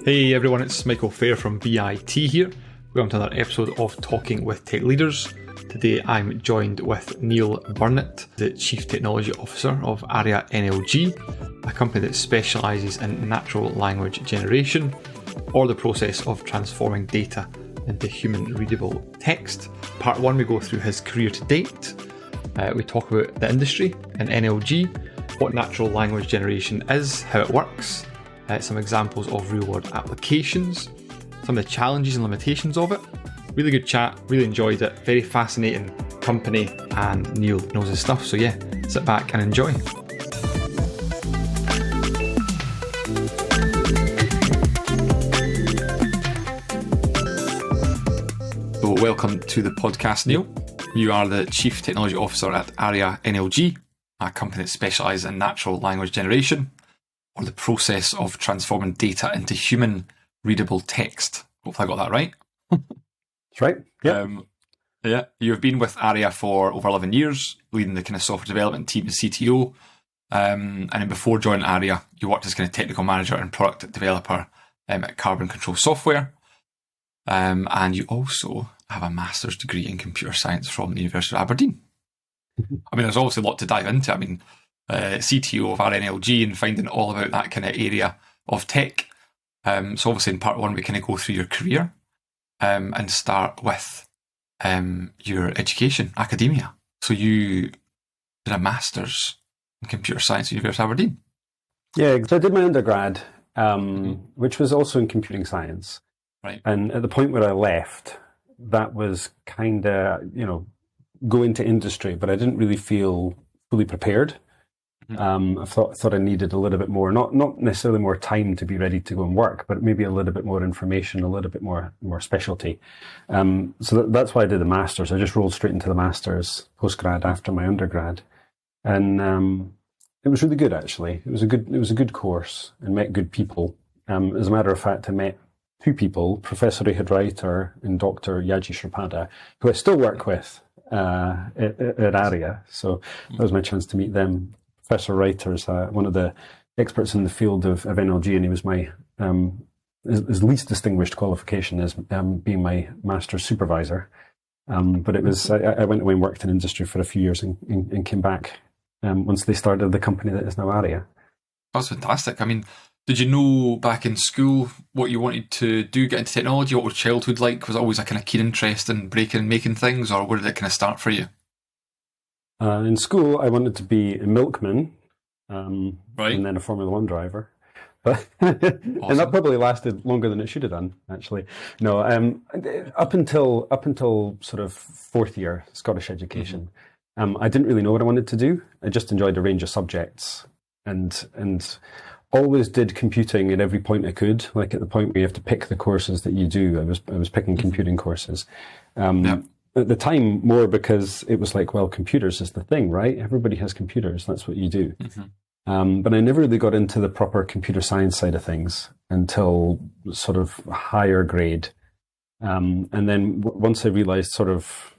Hey everyone, it's Michael Fair from BIT here. Welcome to another episode of Talking with Tech Leaders. Today I'm joined with Neil Burnett, the Chief Technology Officer of Arria NLG, a company that specialises in natural language generation, or the process of transforming data into human readable text. Part 1 we go through his career to date. We talk about the industry in NLG, what natural language generation is, how it works, some examples of real-world applications, some of the challenges and limitations of it. Really good chat, really enjoyed it, very fascinating company, and Neil knows his stuff, so yeah, sit back and enjoy. So welcome to the podcast, Neil. You are the Chief Technology Officer at Arria NLG, a company that specialises in natural language generation, or the process of transforming data into human readable text. Hopefully I got that right. That's right. Yeah. Yeah. You've been with Arria for over 11 years, leading the kind of software development team as CTO. And then before joining Arria, you worked as kind of technical manager and product developer at Carbon Control Software. And you also have a master's degree in computer science from the University of Aberdeen. I mean, there's obviously a lot to dive into. I mean, CTO of RNLG and finding all about that kind of area of tech. So obviously in part 1 we kind of go through your career and start with your education, academia. So you did a master's in computer science at the University of Aberdeen. Yeah, so I did my undergrad, which was also in computing science. Right. And at the point where I left, that was kind of, go into industry, but I didn't really feel fully prepared. I thought I needed a little bit more, not necessarily more time to be ready to go and work, but maybe a little bit more information, a little bit more specialty. So that's why I did the master's. I just rolled straight into the master's postgrad after my undergrad, and it was really good actually. It was a good course and met good people. As a matter of fact, I met 2 people, Professor Ehud Reiter and Dr. Yaji Sripada, who I still work with at Arria. So that was my chance to meet them. Professor Reiter is one of the experts in the field of NLG, and he was my his least distinguished qualification is being my master's supervisor. But it was I went away and worked in industry for a few years and came back once they started the company that is now Arria. That's fantastic. I mean, did you know back in school what you wanted to do, get into technology? What was childhood like? Was it always a kind of keen interest in breaking and making things, or where did it kind of start for you? In school, I wanted to be a milkman, right, and then a Formula 1 driver. But awesome. And that probably lasted longer than it should have done, actually. No, up until sort of 4th year Scottish education, I didn't really know what I wanted to do. I just enjoyed a range of subjects, and always did computing at every point I could. Like at the point where you have to pick the courses that you do, I was picking computing courses. At the time, more because it was like, well, computers is the thing, right? Everybody has computers. That's what you do. But I never really got into the proper computer science side of things until sort of higher grade. And then once I realized sort of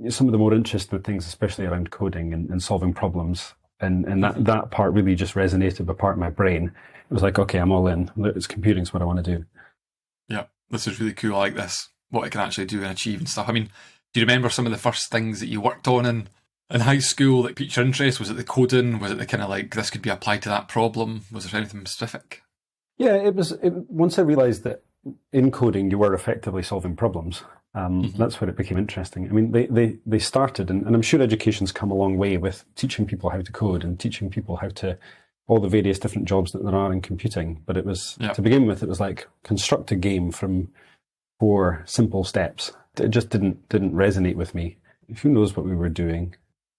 some of the more interesting things, especially around coding and solving problems, and that part really just resonated with part of my brain. It was like, okay, I'm all in. It's computing is what I want to do. Yeah, this is really cool. I like this. What it can actually do and achieve and stuff. I mean, do you remember some of the first things that you worked on in high school that piqued your interest? Was it the coding? Was it the kind of like, this could be applied to that problem? Was there anything specific? Yeah, it was. Once I realized that in coding you were effectively solving problems, that's where it became interesting. I mean, they started, and I'm sure education's come a long way with teaching people how to code and teaching people how to, all the various different jobs that there are in computing. But it was, to begin with, it was like construct a game from 4 simple steps. It just didn't resonate with me. Who knows what we were doing?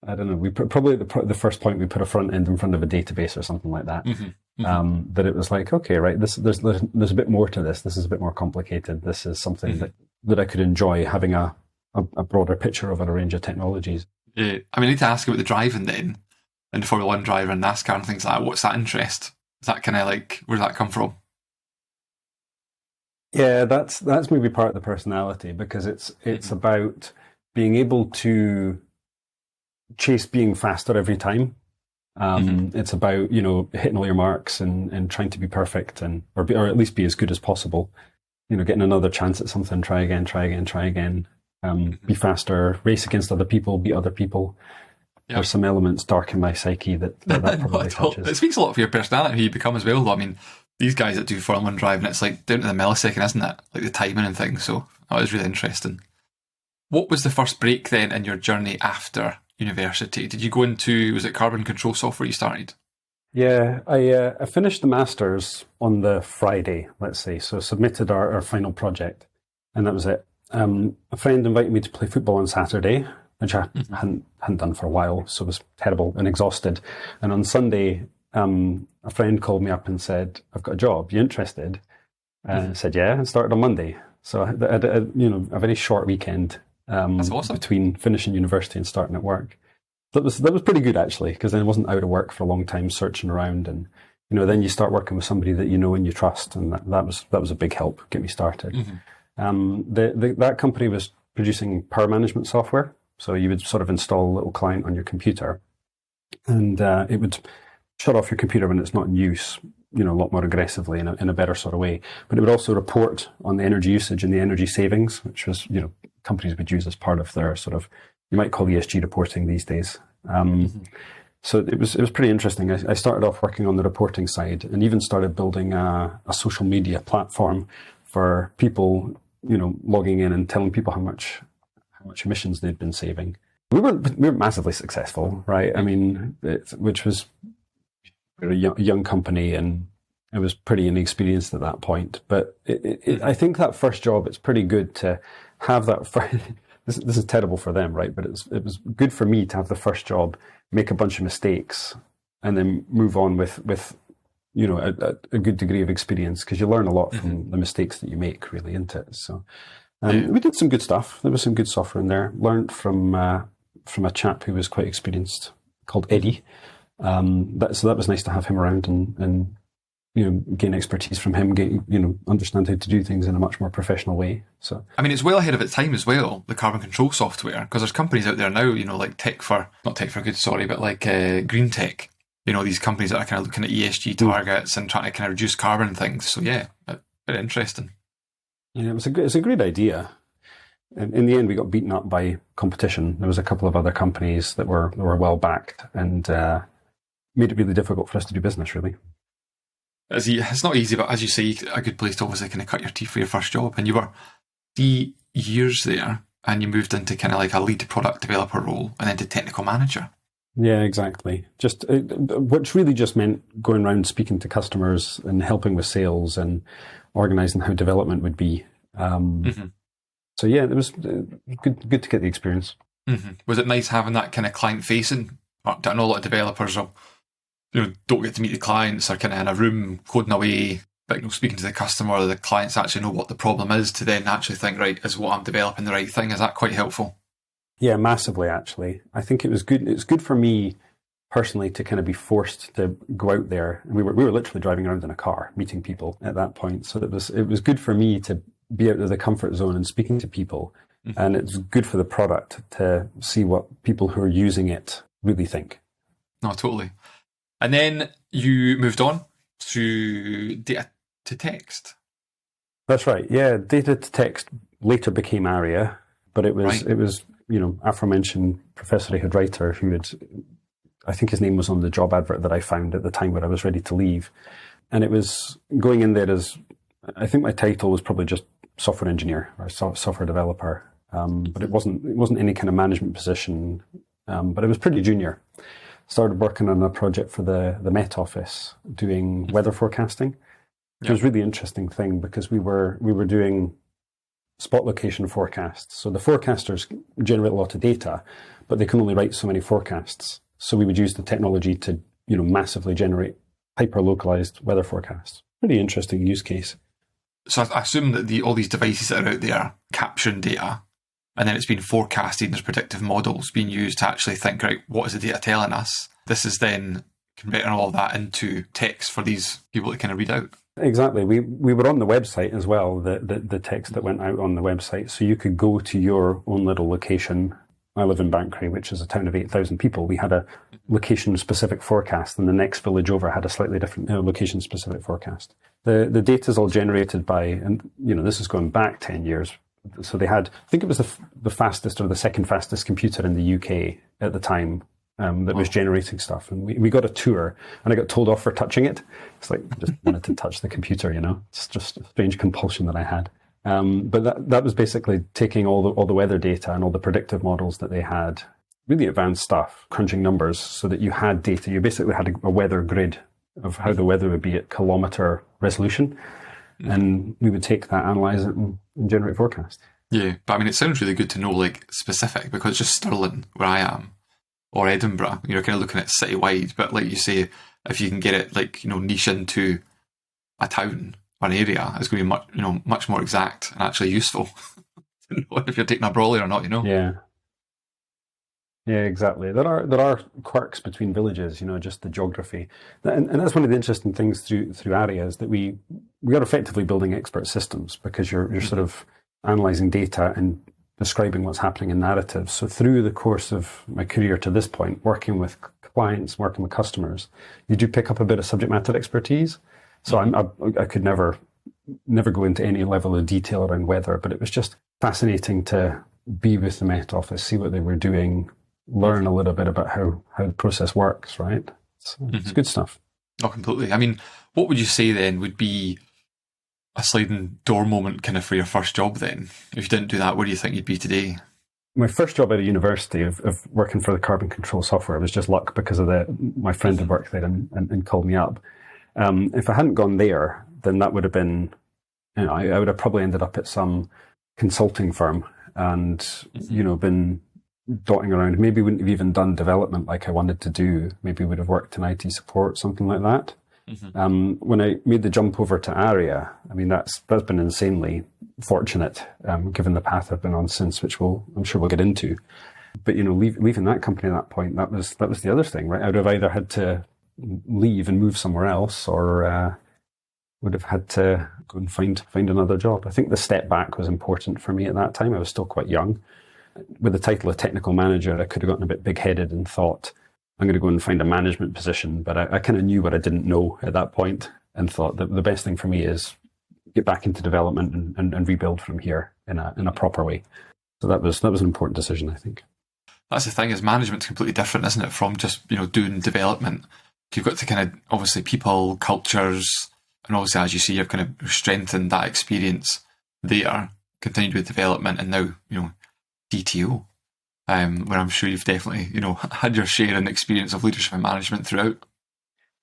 I don't know. We probably the first point we put a front end in front of a database or something like that. That it was like, okay, right. There's a bit more to this. This is a bit more complicated. This is something that I could enjoy having a broader picture of a range of technologies. Yeah, I mean, I need to ask about the driving then, and the Formula 1 driver and NASCAR and things like that. What's that interest? Is that kind of like, where does that come from? Yeah, that's maybe part of the personality because it's about being able to chase being faster every time. It's about hitting all your marks and trying to be perfect or at least be as good as possible. Getting another chance at something, try again, try again, try again. Be faster, race against other people, beat other people. Yep. There's some elements dark in my psyche that probably touches. It speaks a lot of your personality, who you become as well, though. I mean, these guys that do Formula 1 driving, it's like down to the millisecond, isn't it? Like the timing and things. So that was really interesting. What was the first break then in your journey after university? Did you go into, was it carbon control software you started? Yeah, I finished the Masters on the Friday, let's say. So submitted our final project, and that was it. A friend invited me to play football on Saturday, which I hadn't done for a while, so it was terrible and exhausted. And on Sunday, a friend called me up and said, "I've got a job. You interested?" I said, "Yeah," and started on Monday. So I had a very short weekend That's awesome. between finishing university and starting at work. That was pretty good actually, because then I wasn't out of work for a long time searching around, and then you start working with somebody that you know and you trust, and that was a big help, get me started. That company was producing power management software, so you would sort of install a little client on your computer, and it would shut off your computer when it's not in use, a lot more aggressively in a better sort of way. But it would also report on the energy usage and the energy savings, which was companies would use as part of their sort of, you might call ESG reporting these days. So it was pretty interesting. I started off working on the reporting side and even started building a social media platform for people, logging in and telling people how much emissions they'd been saving. We were massively successful, right? I mean, which was a young company, and I was pretty inexperienced at that point. But I think that first job, it's pretty good to have that. This is terrible for them, right? But it was good for me to have the first job, make a bunch of mistakes, and then move on with a good degree of experience, because you learn a lot from the mistakes that you make, really, isn't it? So we did some good stuff. There was some good software in there. Learned from a chap who was quite experienced called Eddie. So that was nice to have him around and gain expertise from him, understand how to do things in a much more professional way. So, I mean, it's well ahead of its time as well, the carbon control software, because there's companies out there now, like not Tech for Good, sorry, but like Green Tech, these companies that are kind of looking at ESG targets and trying to kind of reduce carbon and things. So yeah, very interesting. Yeah, it's a great idea. In the end, we got beaten up by competition. There was a couple of other companies that were well backed, and made it really difficult for us to do business, really. It's not easy, but as you say, a good place to obviously kind of cut your teeth for your first job. And you were 3 years there, and you moved into kind of like a lead product developer role, and then to technical manager. Yeah, exactly. Which really just meant going around speaking to customers and helping with sales and organising how development would be. So yeah, it was good to get the experience. Was it nice having that kind of client facing? I know a lot of developers are, don't get to meet the clients, are kind of in a room coding away, but speaking to the customer or the clients actually know what the problem is, to then actually think, right, is what I'm developing the right thing? Is that quite helpful? Yeah, massively, actually. I think it was good. It's good for me personally to kind of be forced to go out there. We were literally driving around in a car, meeting people at that point. So it was good for me to be out of the comfort zone and speaking to people. And it's good for the product to see what people who are using it really think. No, totally. And then you moved on to data to text. That's right. Yeah, data to text later became Arria, but it was aforementioned Professor Ehud Reiter, who had, I think his name was on the job advert that I found at the time when I was ready to leave, and it was going in there as, I think my title was probably just software engineer or software developer, but it wasn't any kind of management position, but it was pretty junior. Started working on a project for the Met Office doing weather forecasting, which was a really interesting thing because we were doing spot location forecasts. So the forecasters generate a lot of data, but they can only write so many forecasts. So we would use the technology to massively generate hyper-localized weather forecasts. Pretty interesting use case. So I assume that all these devices that are out there capturing data, and then it's been forecasted, and there's predictive models being used to actually think, right, what is the data telling us? This is then converting all of that into text for these people to kind of read out. Exactly. We were on the website as well, the text that went out on the website. So you could go to your own little location. I live in Banchory, which is a town of 8,000 people. We had a location-specific forecast, and the next village over had a slightly different location-specific forecast. The data is all generated by, and this is going back 10 years. So they had, I think it was the fastest or the second fastest computer in the UK at the time that was generating stuff. And we got a tour, and I got told off for touching it. It's like, just wanted to touch the computer, It's just a strange compulsion that I had. But that was basically taking all the weather data and all the predictive models that they had, really advanced stuff, crunching numbers so that you had data. You basically had a weather grid of how the weather would be at kilometer resolution. And we would take that, analyze it, and generate forecast. Yeah, but I mean, it sounds really good to know, like, specific, because it's just Stirling, where I am, or Edinburgh. You're kind of looking at citywide, but like you say, if you can get it, like, niche into a town or an area, it's going to be much more exact and actually useful to know if you're taking a brolly or not. Yeah, exactly. There are quirks between villages, just the geography, and that's one of the interesting things through Arria is that we are effectively building expert systems because you're sort of analyzing data and describing what's happening in narratives. So through the course of my career to this point, working with clients, working with customers, you do pick up a bit of subject matter expertise. So I could never go into any level of detail around weather, but it was just fascinating to be with the Met Office, see what they were doing, learn a little bit about how the process works, right? It's good stuff. Oh, completely. I mean, what would you say then would be a sliding door moment kind of for your first job then? If you didn't do that, where do you think you'd be today? My first job out of university of working for the carbon control software was just luck because of my friend had worked there and called me up. If I hadn't gone there, then that would have been, I would have probably ended up at some consulting firm and, been dotting around. Maybe wouldn't have even done development like I wanted to do. Maybe would have worked in IT support, something like that. When I made the jump over to Arria, I mean, that's been insanely fortunate, given the path I've been on since, which I'm sure we'll get into. But, leaving that company at that point, that was the other thing, right? I would have either had to leave and move somewhere else or would have had to go and find another job. I think the step back was important for me at that time. I was still quite young. With the title of technical manager, I could have gotten a bit big-headed and thought, I'm going to go and find a management position. But I kind of knew what I didn't know at that point and thought that the best thing for me is get back into development and rebuild from here in a proper way. So that was an important decision, I think. That's the thing, is management's completely different, isn't it, from just, doing development. You've got to kind of, obviously, people, cultures, and obviously, as you see, you've kind of strengthened that experience there, continued with development, and now, CTO, where I'm sure you've definitely, had your share and experience of leadership and management throughout.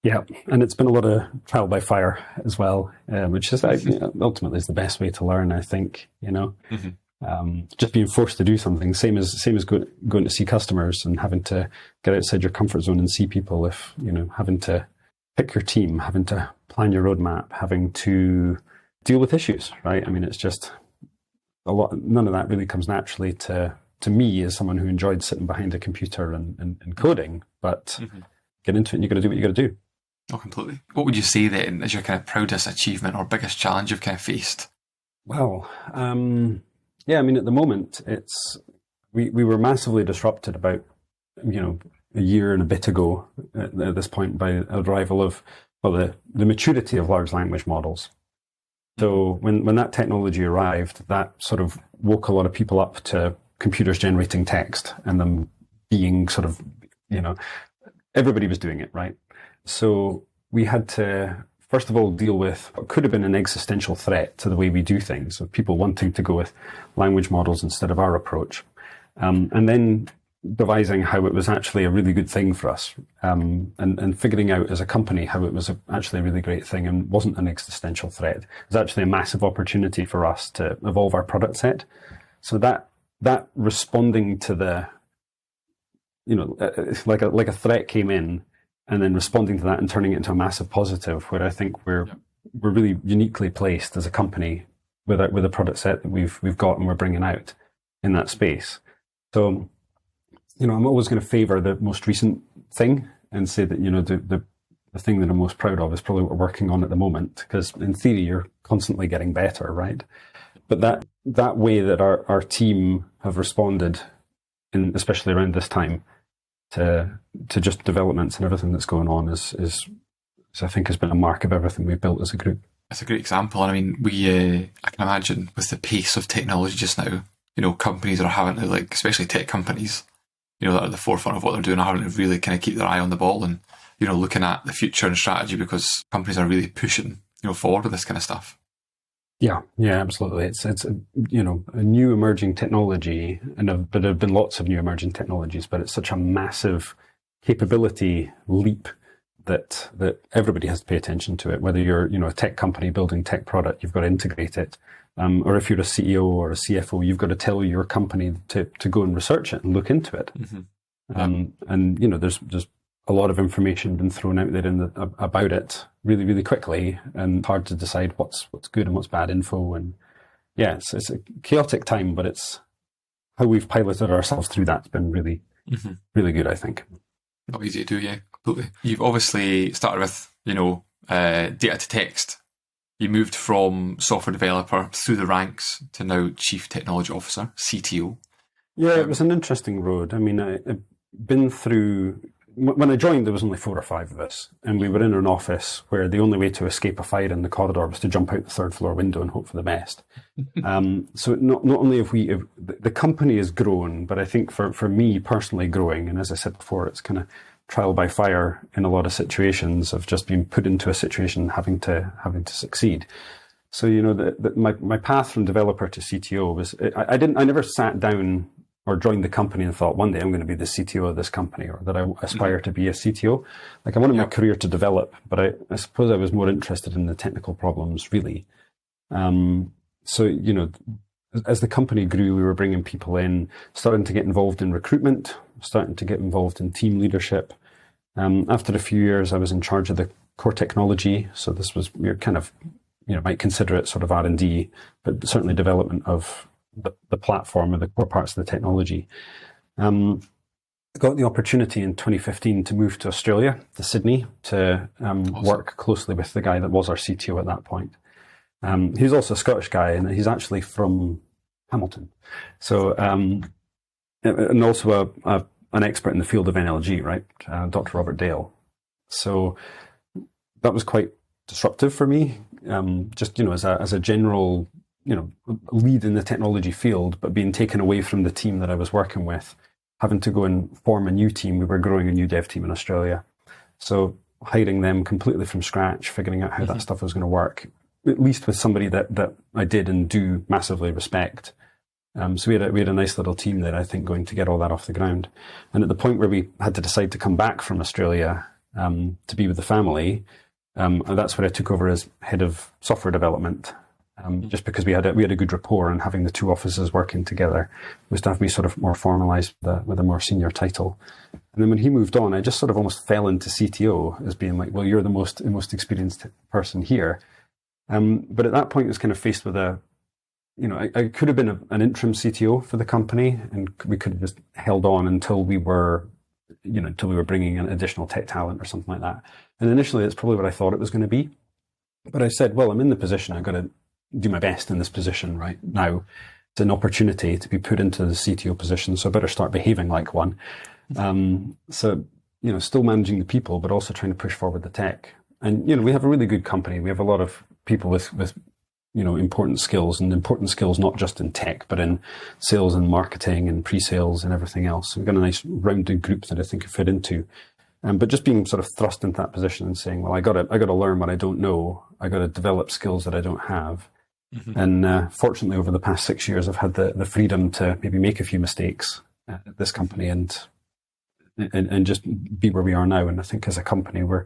Yeah, and it's been a lot of trial by fire as well, which is ultimately is the best way to learn, I think. Just being forced to do something, same as going to see customers and having to get outside your comfort zone and see people. If having to pick your team, having to plan your roadmap, having to deal with issues, right? I mean, it's just a lot. None of that really comes naturally to me as someone who enjoyed sitting behind a computer and coding. But get into it, and you got to do what you got to do. Oh, completely. What would you say then is your kind of proudest achievement or biggest challenge you've kind of faced? Well, yeah, I mean, at the moment, we were massively disrupted about, a year and a bit ago at this point by the arrival of, the maturity of large language models. So when that technology arrived, that sort of woke a lot of people up to computers generating text and them being sort of, everybody was doing it, right? So we had to, first of all, deal with what could have been an existential threat to the way we do things, of people wanting to go with language models instead of our approach. And then devising how it was actually a really good thing for us, and figuring out as a company how it was actually a really great thing and wasn't an existential threat. It was actually a massive opportunity for us to evolve our product set. So that responding to the, like a threat came in, and then responding to that and turning it into a massive positive, where I think we're really uniquely placed as a company with a product set that we've got and we're bringing out in that space. So, I'm always going to favor the most recent thing and say that, the the thing that I'm most proud of is probably what we're working on at the moment, because in theory, you're constantly getting better, right? But that way that our team have responded, especially around this time, to just developments and everything that's going on is I think has been a mark of everything we've built as a group. It's a great example. And I mean, I can imagine with the pace of technology just now, companies are having to, like, especially tech companies, that are at the forefront of what they're doing, are having to really kind of keep their eye on the ball and, looking at the future and strategy, because companies are really pushing, forward with this kind of stuff. Yeah, absolutely. It's a new emerging technology, but there have been lots of new emerging technologies, but it's such a massive capability leap that everybody has to pay attention to it. Whether you're a tech company building tech product, you've got to integrate it, or if you're a CEO or a CFO, you've got to tell your company to go and research it and look into it. And there's a lot of information been thrown out there about it really, really quickly, and hard to decide what's good and what's bad info. And yeah, it's a chaotic time, but it's how we've piloted ourselves through that's been really, really good, I think. Not easy to do, yeah, completely. You've obviously started with, data to text. You moved from software developer through the ranks to now Chief Technology Officer, CTO. Yeah, it was an interesting road. I mean, I've been through... When I joined, there was only 4 or 5 of us, and we were in an office where the only way to escape a fire in the corridor was to jump out the 3rd floor window and hope for the best. So not only have the company has grown, but I think for me personally growing, and as I said before, it's kind of trial by fire in a lot of situations of just being put into a situation having to succeed. So my path from developer to CTO was I never sat down or joined the company and thought one day I'm going to be the CTO of this company, or that I aspire to be a CTO. Like, I wanted my career to develop, but I suppose I was more interested in the technical problems, really. So as the company grew, we were bringing people in, starting to get involved in recruitment, starting to get involved in team leadership. After a few years, I was in charge of the core technology. So this was, we were kind of, might consider it sort of R&D, but certainly development of the platform or the core parts of the technology. Got the opportunity in 2015 to move to Australia, to Sydney, to awesome. Work closely with the guy that was our CTO at that point. He's also a Scottish guy, and he's actually from Hamilton. So, and also an expert in the field of NLG, right? Dr. Robert Dale. So that was quite disruptive for me. Just, as a general, lead in the technology field, but being taken away from the team that I was working with, having to go and form a new team. We were growing a new dev team in Australia. So hiring them completely from scratch, figuring out how that stuff was going to work, at least with somebody that I did and do massively respect. So we had a nice little team there, I think, going to get all that off the ground. And at the point where we had to decide to come back from Australia to be with the family, that's what I took over as head of software development. Just because we had a good rapport, and having the 2 offices working together was to have me sort of more formalized with a more senior title. And then when he moved on, I just sort of almost fell into CTO as being like, well, you're the most experienced person here. But at that point, I was kind of faced with I could have been an interim CTO for the company, and we could have just held on until we were bringing in additional tech talent or something like that. And initially, that's probably what I thought it was going to be. But I said, well, I'm in the position, I've got to do my best in this position right now. It's an opportunity to be put into the CTO position, so I better start behaving like one. So, still managing the people, but also trying to push forward the tech. And, we have a really good company. We have a lot of people with important skills, and important skills not just in tech, but in sales and marketing and pre-sales and everything else. So we've got a nice rounded group that I think I fit into. But just being sort of thrust into that position and saying, well, I got to learn what I don't know. I got to develop skills that I don't have. And fortunately, over the past 6 years, I've had the freedom to maybe make a few mistakes at this company and just be where we are now. And I think as a company, we're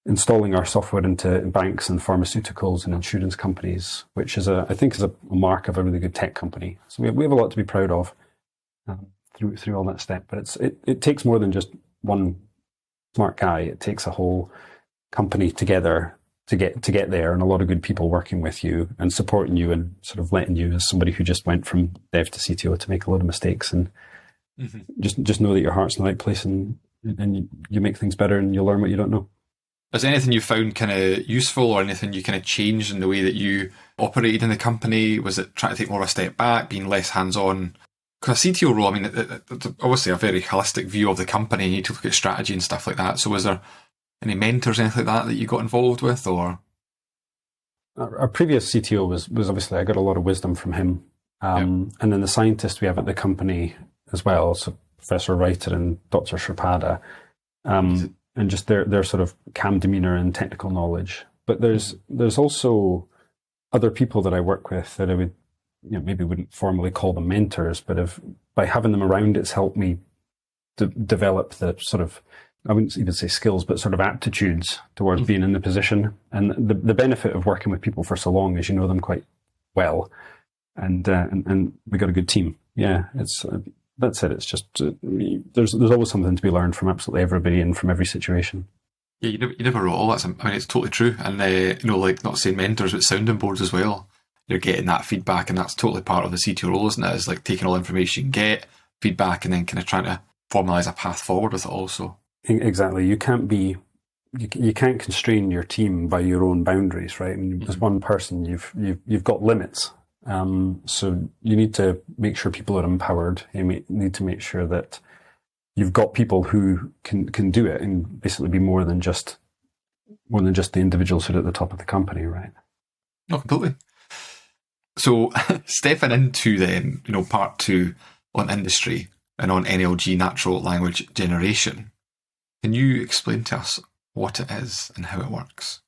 installing our software into banks and pharmaceuticals and insurance companies, which is I think is a mark of a really good tech company. So we have a lot to be proud of through all that step. But it takes more than just one smart guy. It takes a whole company together to get there, and a lot of good people working with you and supporting you and sort of letting you, as somebody who just went from dev to CTO, to make a lot of mistakes, and just know that your heart's in the right place, and you make things better, and you learn what you don't know. Is there anything you found kind of useful or anything you kind of changed in the way that you operated in the company? Was it trying to take more of a step back, being less hands-on? Because a CTO role, I mean, it's obviously a very holistic view of the company. You need to look at strategy and stuff like that. So was there any mentors, anything like that you got involved with, or? Our previous CTO was obviously, I got a lot of wisdom from him. And then the scientists we have at the company as well, so Professor Reiter and Dr. Sherpada, and just their sort of calm demeanor and technical knowledge. But there's also other people that I work with that I would, maybe wouldn't formally call them mentors, but by having them around, it's helped me to develop the sort of, I wouldn't even say skills, but sort of aptitudes towards being in the position. And the benefit of working with people for so long is you know them quite well, and we got a good team. Yeah, that's it. It's just there's always something to be learned from absolutely everybody and from every situation. Yeah, you never roll. I mean, it's totally true. And like not saying mentors, but sounding boards as well. You're getting that feedback, and that's totally part of the CTO role, isn't it? It's like taking all the information you can get, feedback, and then kind of trying to formalize a path forward with it also. Exactly. You can't constrain your team by your own boundaries, right? I mean, as one person, you've got limits. So you need to make sure people are empowered. You need to make sure that you've got people who can do it and basically be more than just the individuals who are at the top of the company, right? No, completely. So stepping into then, part 2 on industry and on NLG, natural language generation. Can you explain to us what it is and how it works?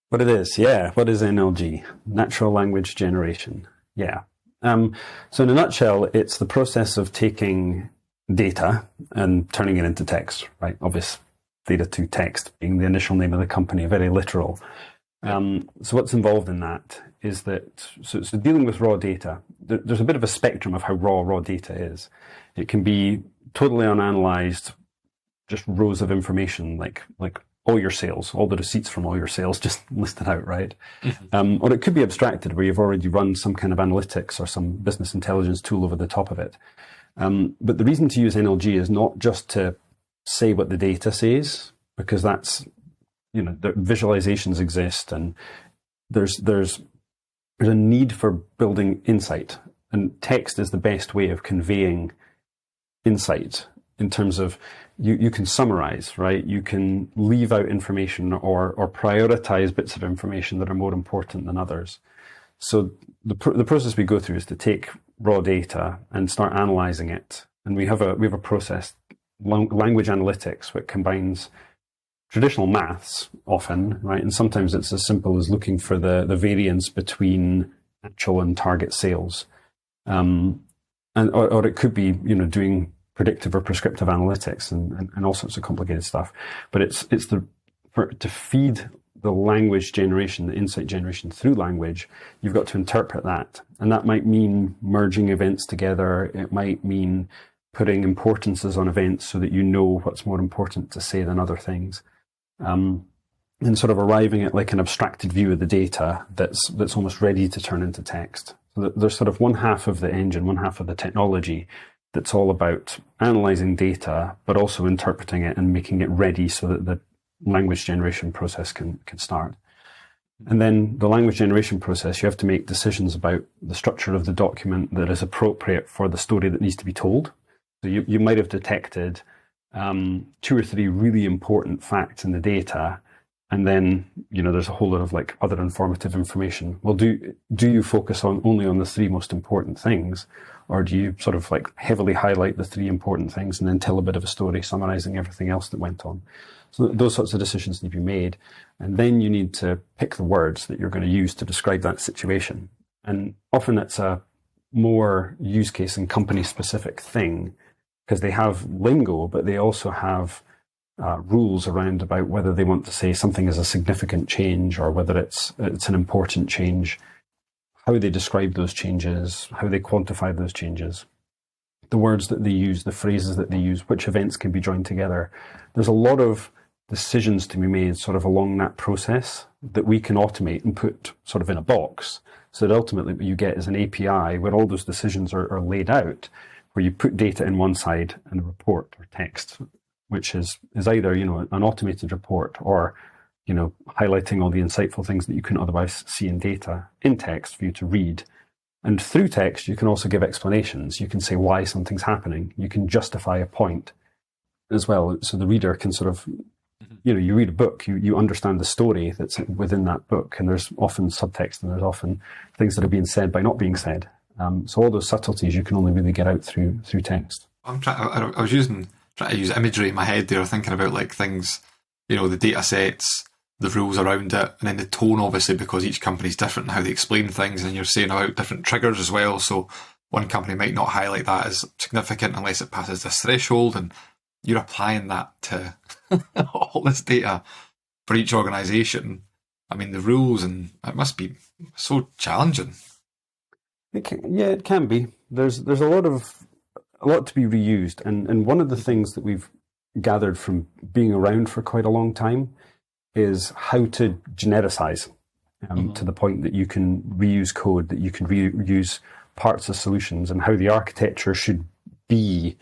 What it is, yeah. What is NLG? Natural language generation. Yeah. So in a nutshell, it's the process of taking data and turning it into text, right? Obvious data to text being the initial name of the company, very literal. So what's involved in that is that, so dealing with raw data, there's a bit of a spectrum of how raw data is. It can be totally unanalyzed, just rows of information like all your sales, all the receipts from all your sales just listed out, right? Mm-hmm. Or it could be abstracted where you've already run some kind of analytics or some business intelligence tool over the top of it. But the reason to use NLG is not just to say what the data says, because that's, the visualizations exist and there's a need for building insight, and text is the best way of conveying insight in terms of you can summarize, right? You can leave out information or prioritize bits of information that are more important than others. So the process we go through is to take raw data and start analyzing it. And we have a process, language analytics, which combines traditional maths often, right? And sometimes it's as simple as looking for the variance between actual and target sales. Or it could be, doing predictive or prescriptive analytics and all sorts of complicated stuff. But it's to feed the language generation, the insight generation through language, you've got to interpret that. And that might mean merging events together. It might mean putting importances on events so that you know what's more important to say than other things. And sort of arriving at like an abstracted view of the data that's almost ready to turn into text. So there's sort of one half of the engine, one half of the technology that's all about analyzing data, but also interpreting it and making it ready so that the language generation process can start. And then the language generation process, you have to make decisions about the structure of the document that is appropriate for the story that needs to be told. So you might have detected 2 or 3 really important facts in the data, and then there's a whole lot of like other informative information. Well, do you focus only on the 3 most important things, or do you sort of like heavily highlight the 3 important things and then tell a bit of a story summarizing everything else that went on? So those sorts of decisions need to be made, and then you need to pick the words that you're going to use to describe that situation. And often it's a more use case and company specific thing, because they have lingo, but they also have rules around about whether they want to say something is a significant change or whether it's an important change, how they describe those changes, how they quantify those changes, the words that they use, the phrases that they use, which events can be joined together. There's a lot of decisions to be made sort of along that process that we can automate and put sort of in a box, so that ultimately what you get is an API where all those decisions are laid out, where you put data in one side and a report or text which is either, an automated report or, highlighting all the insightful things that you couldn't otherwise see in data in text for you to read. And through text, you can also give explanations. You can say why something's happening. You can justify a point as well. So the reader can sort of, you read a book, you understand the story that's within that book, and there's often subtext and there's often things that are being said by not being said. So all those subtleties you can only really get out through text. I was trying to use imagery in my head there, thinking about like things, the data sets, the rules around it, and then the tone, obviously, because each company's different in how they explain things, and you're saying about different triggers as well. So one company might not highlight that as significant unless it passes this threshold, and you're applying that to all this data for each organisation. I mean, the rules, and it must be so challenging. It can be. There's a lot to be reused, and one of the things that we've gathered from being around for quite a long time is how to genericize to the point that you can reuse code, that you can reuse parts of solutions, and how the architecture should be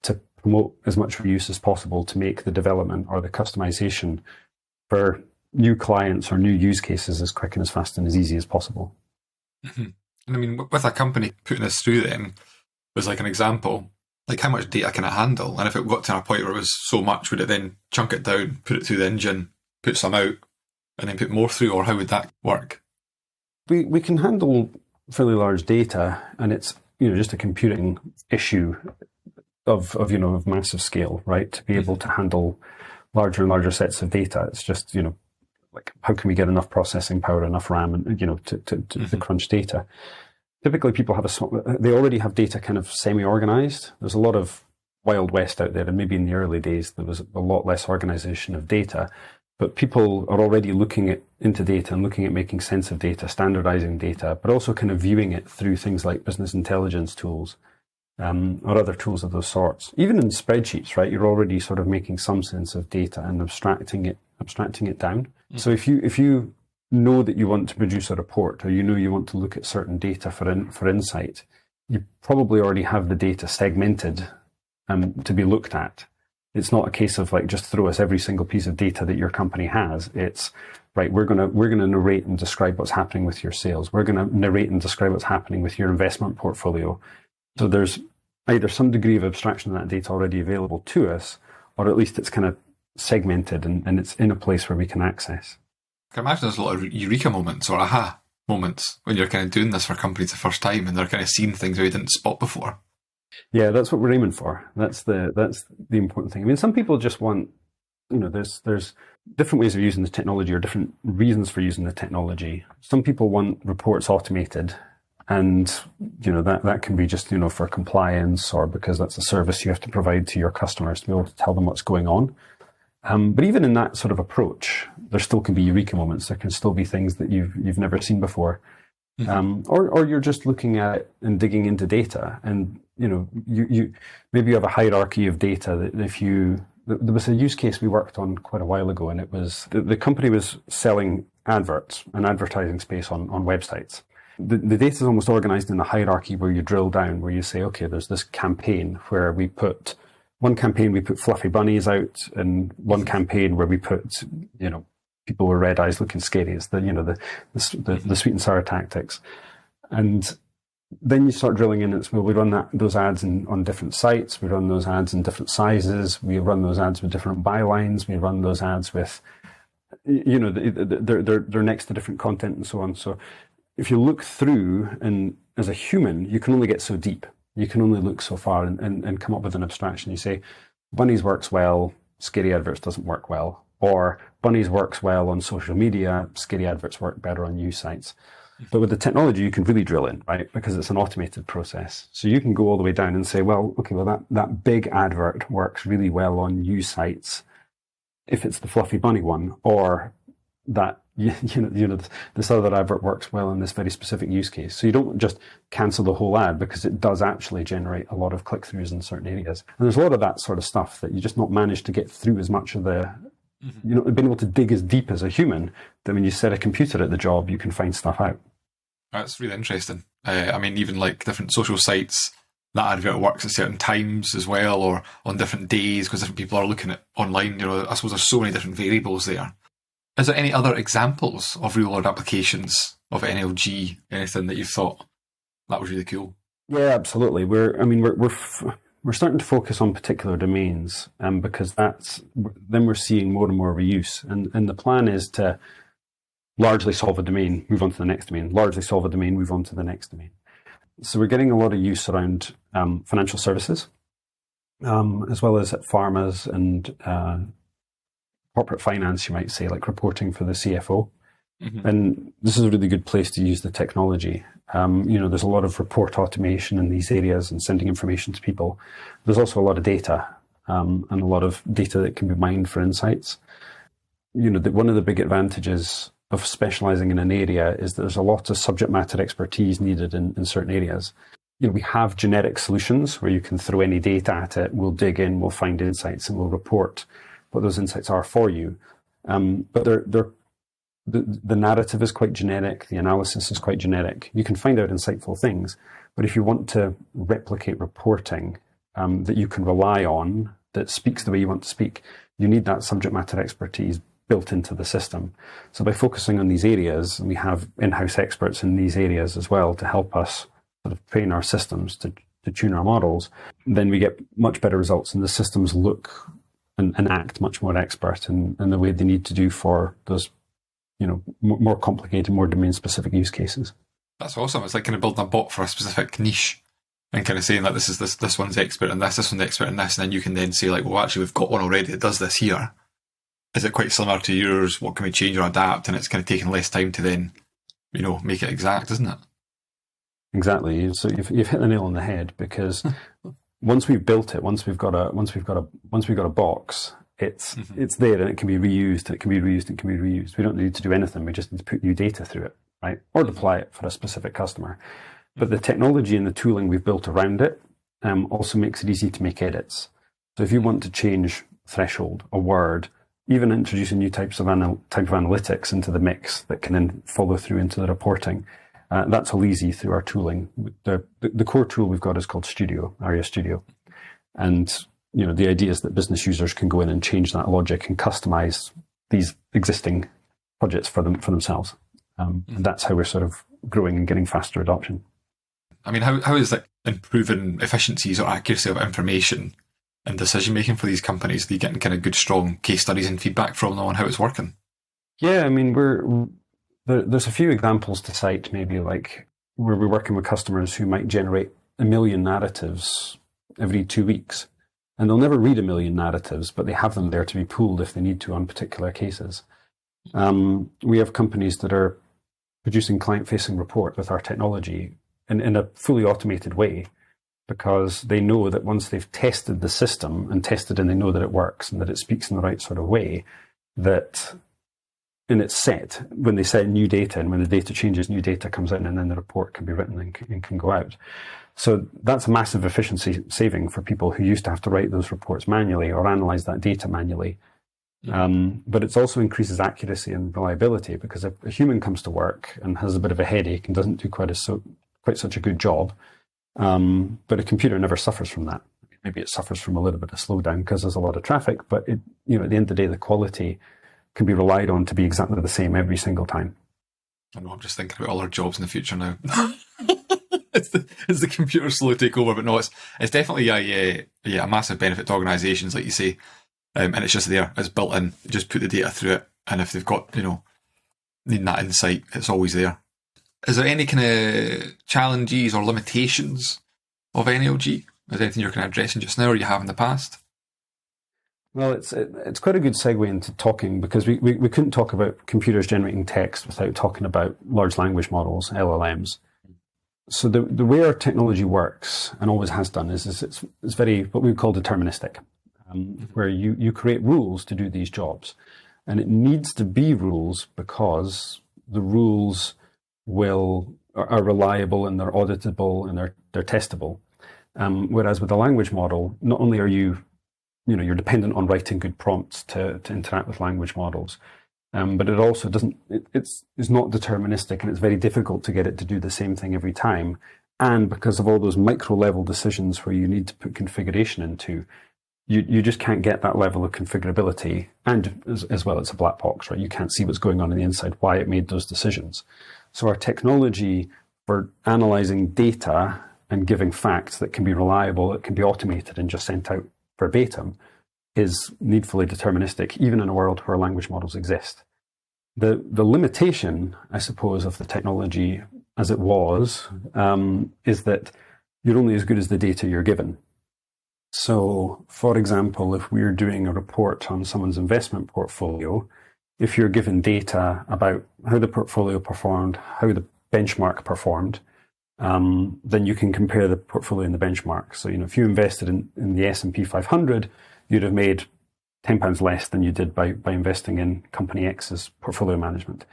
to promote as much reuse as possible to make the development or the customization for new clients or new use cases as quick and as fast and as easy as possible. Mm-hmm. And I mean, with a company putting this through then, was like an example, like how much data can it handle? And if it got to a point where it was so much, would it then chunk it down, put it through the engine, put some out, and then put more through, or how would that work? We can handle fairly large data, and it's just a computing issue of massive scale, right? To be able to handle larger and larger sets of data, it's just like how can we get enough processing power, enough RAM, and to crunch data. Typically, people they already have data kind of semi-organized. There's a lot of Wild West out there, and maybe in the early days there was a lot less organization of data. But people are already looking into data and looking at making sense of data, standardizing data, but also kind of viewing it through things like business intelligence tools or other tools of those sorts. Even in spreadsheets, right? You're already sort of making some sense of data and abstracting it down. Mm-hmm. So if you know that you want to produce a report, or you want to look at certain data for insight, you probably already have the data segmented to be looked at. It's not a case of like just throw us every single piece of data that your company has. It's right. We're gonna narrate and describe what's happening with your sales. We're gonna narrate and describe what's happening with your investment portfolio. So there's either some degree of abstraction of that data already available to us, or at least it's kind of segmented and it's in a place where we can access. I can imagine there's a lot of eureka moments or aha moments when you're kind of doing this for companies the first time and they're kind of seeing things we didn't spot before. Yeah, that's what we're aiming for. That's the important thing. I mean, some people just want, there's different ways of using the technology or different reasons for using the technology. Some people want reports automated, and that can be just for compliance or because that's a service you have to provide to your customers to be able to tell them what's going on. But even in that sort of approach, there still can be eureka moments. There can still be things that you've never seen before. Mm-hmm. Or you're just looking at it and digging into data, and you maybe you have a hierarchy of data that there was a use case we worked on quite a while ago, and it was the company was selling adverts and advertising space on websites. The data is almost organized in a hierarchy where you drill down, where you say, okay, there's this campaign where we put fluffy bunnies out, and one campaign where we put people with red eyes looking scary. It's the sweet and sour tactics. And then you start drilling in. We run those ads on different sites. We run those ads in different sizes. We run those ads with different bylines. We run those ads with, they're next to different content and so on. So if you look through, and as a human, you can only get so deep. You can only look so far and come up with an abstraction. You say, bunnies works well, scary adverts doesn't work well. Or bunnies works well on social media, scary adverts work better on news sites. But with the technology, you can really drill in, right? Because it's an automated process. So you can go all the way down and say, well, that big advert works really well on news sites if it's the fluffy bunny one, or that this other advert works well in this very specific use case. So you don't just cancel the whole ad, because it does actually generate a lot of click-throughs in certain areas. And there's a lot of that sort of stuff that you just not manage to get through as much of the being able to dig as deep as a human, that when you set a computer at the job, you can find stuff out. That's really interesting. I mean, even like different social sites, that advert works at certain times as well, or on different days because different people are looking at online. I suppose there's so many different variables there. Is there any other examples of real world applications of NLG? Anything that you thought that was really cool? Yeah, absolutely. We're starting to focus on particular domains, because then we're seeing more and more reuse. And the plan is to largely solve a domain, move on to the next domain, largely solve a domain, move on to the next domain. So we're getting a lot of use around financial services, as well as at pharmas and corporate finance, you might say, like reporting for the CFO. Mm-hmm. And this is a really good place to use the technology. There's a lot of report automation in these areas and sending information to people. There's also a lot of data, and a lot of data that can be mined for insights. One of the big advantages of specializing in an area is that there's a lot of subject matter expertise needed in certain areas. We have generic solutions where you can throw any data at it, we'll dig in, we'll find insights, and we'll report what those insights are for you. But the narrative is quite generic, the analysis is quite generic. You can find out insightful things, but if you want to replicate reporting that you can rely on, that speaks the way you want to speak, you need that subject matter expertise built into the system. So by focusing on these areas, and we have in-house experts in these areas as well to help us sort of train our systems to tune our models, then we get much better results, and the systems look and act much more expert in the way they need to do for those more complicated, more domain-specific use cases. That's awesome. It's like kind of building a bot for a specific niche and kind of saying that this one's expert in this one's expert in this, and then you can then say like, well, actually, we've got one already that does this here. Is it quite similar to yours? What can we change or adapt? And it's kind of taking less time to then, make it exact, isn't it? Exactly. So you've hit the nail on the head, because once we've built it, once we've got a box, it's there, and it can be reused, and it can be reused, and it can be reused. We don't need to do anything. We just need to put new data through it, right? Or deploy it for a specific customer. But the technology and the tooling we've built around it also makes it easy to make edits. So if you want to change threshold, a word, even introducing new type of analytics into the mix that can then follow through into the reporting, that's all easy through our tooling. The core tool we've got is called Studio, Arria Studio. And the idea is that business users can go in and change that logic and customize these existing projects for themselves. And that's how we're sort of growing and getting faster adoption. I mean, how is that improving efficiencies or accuracy of information and decision making for these companies? Are you getting kind of good, strong case studies and feedback from them on how it's working? Yeah, I mean, there's a few examples to cite, maybe like where we're working with customers who might generate 1 million narratives every 2 weeks. And they'll never read 1 million narratives, but they have them there to be pooled if they need to on particular cases. We have companies that are producing client-facing report with our technology in a fully automated way, because they know that once they've tested the system and they know that it works and that it speaks in the right sort of way, and it's set, when they set new data, and when the data changes, new data comes in, and then the report can be written and can go out. So that's a massive efficiency saving for people who used to have to write those reports manually or analyze that data manually. But it also increases accuracy and reliability, because if a human comes to work and has a bit of a headache and doesn't do quite such a good job, but a computer never suffers from that. Maybe it suffers from a little bit of slowdown because there's a lot of traffic, but at the end of the day, the quality can be relied on to be exactly the same every single time. I know, I'm just thinking about all our jobs in the future now. It's the computer slow take over, but no, it's definitely a massive benefit to organisations, like you say, and it's just there, it's built in. You just put the data through it, and if they've got needing that insight, it's always there. Is there any kind of challenges or limitations of NLG? Is there anything you're kind of addressing just now, or you have in the past? Well, it's quite a good segue into talking, because we couldn't talk about computers generating text without talking about large language models, LLMs. So the way our technology works, and always has done, is it's very what we would call deterministic, where you create rules to do these jobs. And it needs to be rules because the rules are reliable, and they're auditable, and they're testable. Whereas with a language model, not only are you're dependent on writing good prompts to interact with language models, but it also it's not deterministic, and it's very difficult to get it to do the same thing every time. And because of all those micro level decisions where you need to put configuration into, you just can't get that level of configurability. And as well, it's a black box, right? You can't see what's going on the inside, why it made those decisions. So our technology for analyzing data and giving facts that can be reliable, that can be automated and just sent out verbatim, is needfully deterministic, even in a world where language models exist. The limitation, I suppose, of the technology as it was, is that you're only as good as the data you're given. So, for example, if we're doing a report on someone's investment portfolio, if you're given data about how the portfolio performed, how the benchmark performed, then you can compare the portfolio and the benchmark. So, if you invested in the S&P 500, you'd have made £10 less than you did by investing in company X's portfolio management.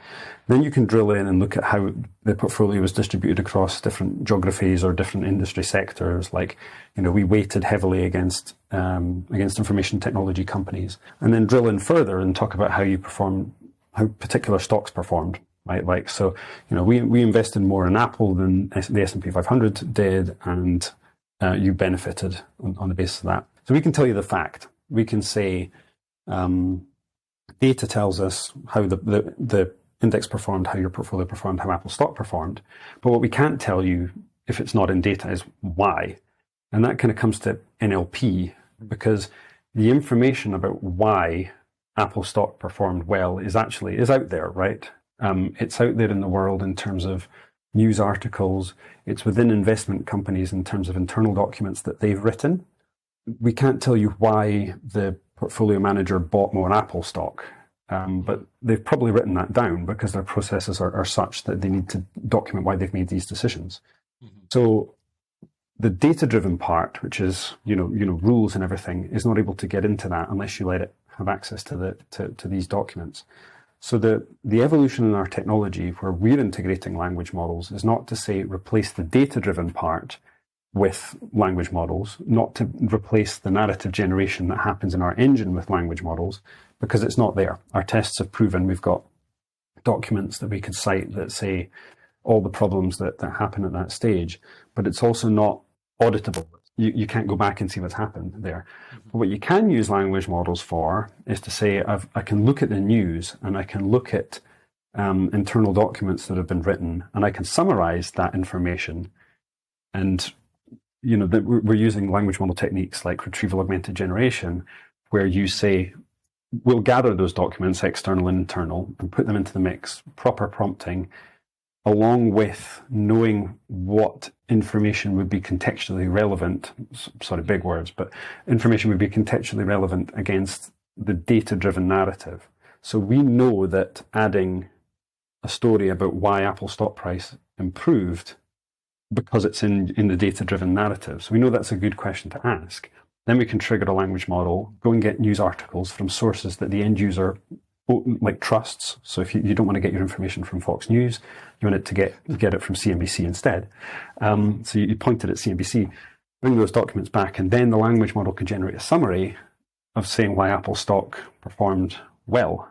Then you can drill in and look at how the portfolio was distributed across different geographies or different industry sectors. Like, we weighted heavily against information technology companies, and then drill in further and talk about how particular stocks performed. Right, we invested more in Apple than the S&P 500 did, and you benefited on the basis of that. So we can tell you the fact. We can say data tells us how the index performed, how your portfolio performed, how Apple stock performed. But what we can't tell you if it's not in data is why. And that kind of comes to NLP, because the information about why Apple stock performed well is out there, right? It's out there in the world in terms of news articles. It's within investment companies in terms of internal documents that they've written. We can't tell you why the portfolio manager bought more Apple stock, but they've probably written that down because their processes are such that they need to document why they've made these decisions. Mm-hmm. So the data-driven part, which is rules and everything, is not able to get into that unless you let it have access to these documents. So the evolution in our technology, where we're integrating language models, is not to say replace the data-driven part with language models, not to replace the narrative generation that happens in our engine with language models, because it's not there. Our tests have proven we've got documents that we could cite that say all the problems that happen at that stage, but it's also not auditable. You can't go back and see what's happened there. But what you can use language models for is to say, I can look at the news and I can look at internal documents that have been written, and I can summarize that information. And we're using language model techniques like retrieval augmented generation, where you say, we'll gather those documents, external and internal, and put them into the mix, proper prompting, along with knowing what information would be contextually relevant, sorry, big words, but information would be contextually relevant against the data-driven narrative. So we know that adding a story about why Apple stock price improved because it's in the data-driven narrative. So we know that's a good question to ask. Then we can trigger a language model, go and get news articles from sources that the end user trusts. So if you don't want to get your information from Fox News, you want it to get it from CNBC instead. So you point it at CNBC, bring those documents back, and then the language model can generate a summary of saying why Apple stock performed well.